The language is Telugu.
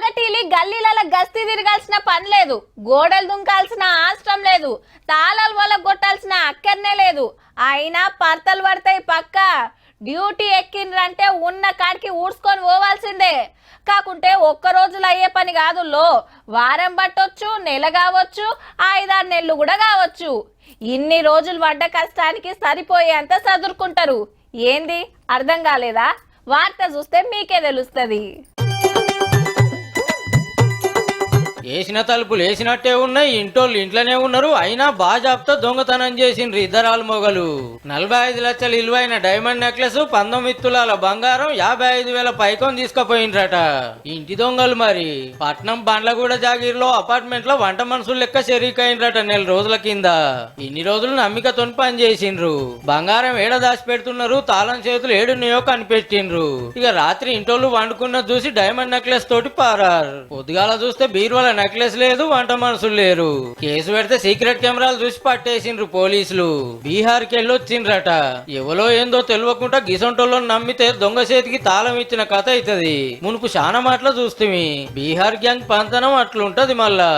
పగటిలి గల్లీల గస్తీ తిరగాల్సిన పని లేదు, గోడలు దుంకాల్సిన అవసరం లేదు, తాళాలు వల్ల కొట్టాల్సిన అక్కర్నే లేదు. అయినా పర్తలు పడతాయి పక్క. డ్యూటీ ఎక్కిండ్రంటే ఉన్న కాడికి ఊడ్చుకొని పోవాల్సిందే. కాకుంటే ఒక్క రోజులు అయ్యే పని కాదుల్లో, వారం పట్టొచ్చు, నెల కావచ్చు, 5-6 నెలలు కూడా కావచ్చు. ఇన్ని రోజులు పడ్డ కష్టానికి సరిపోయేంత చదువుకుంటారు. ఏంది అర్థం కాలేదా? వార్త చూస్తే మీకే తెలుస్తుంది. వేసిన తలుపులు వేసినట్టే ఉన్నాయి, ఇంటోళ్ళు ఇంట్లోనే ఉన్నారు. అయినా బాజాబ్తో దొంగతనం చేసిండ్రు ఇద్దరాలు మొగలు. 45 లక్షల విలువైన డైమండ్ నెక్లెస్, 19 తులాల బంగారం, 55,000 పైకం తీసుకుపోయిండ్రట ఇంటి దొంగలు. మరి పట్నం బండ్లగూడ జాగీర్లో అపార్ట్మెంట్ లో వంట మనుషులు లెక్క షరీకైండ్రట నెల రోజుల కింద. ఇన్ని రోజులు నమ్మికతోని పని చేసిండ్రు. బంగారం ఏడ దాచి పెడుతున్నారు, తాళం చేతులు ఏడున్నాయో కనిపెట్టిండ్రు. ఇక రాత్రి ఇంటోళ్ళు వండుకున్న చూసి డైమండ్ నెక్లెస్ తోటి పారారు. పొద్దుగాల చూస్తే బీరువాల నెక్లెస్ లేదు, వంట మనుషులు లేరు. కేసు పెడితే సీక్రెట్ కెమెరాలు చూసి పట్టేసిండ్రు పోలీసులు. బీహార్కి వెళ్ళొచ్చిండ్రట. ఎవలో ఏందో తెలియకుండా గిసొంటోళ్ళో నమ్మితే దొంగ చేతికి తాళం ఇచ్చిన కథ అవుతుంది. మునుపు చాలా మాటలు చూస్తే బీహార్ గ్యాంగ్ పంతనం అట్లుంటది మళ్ళా.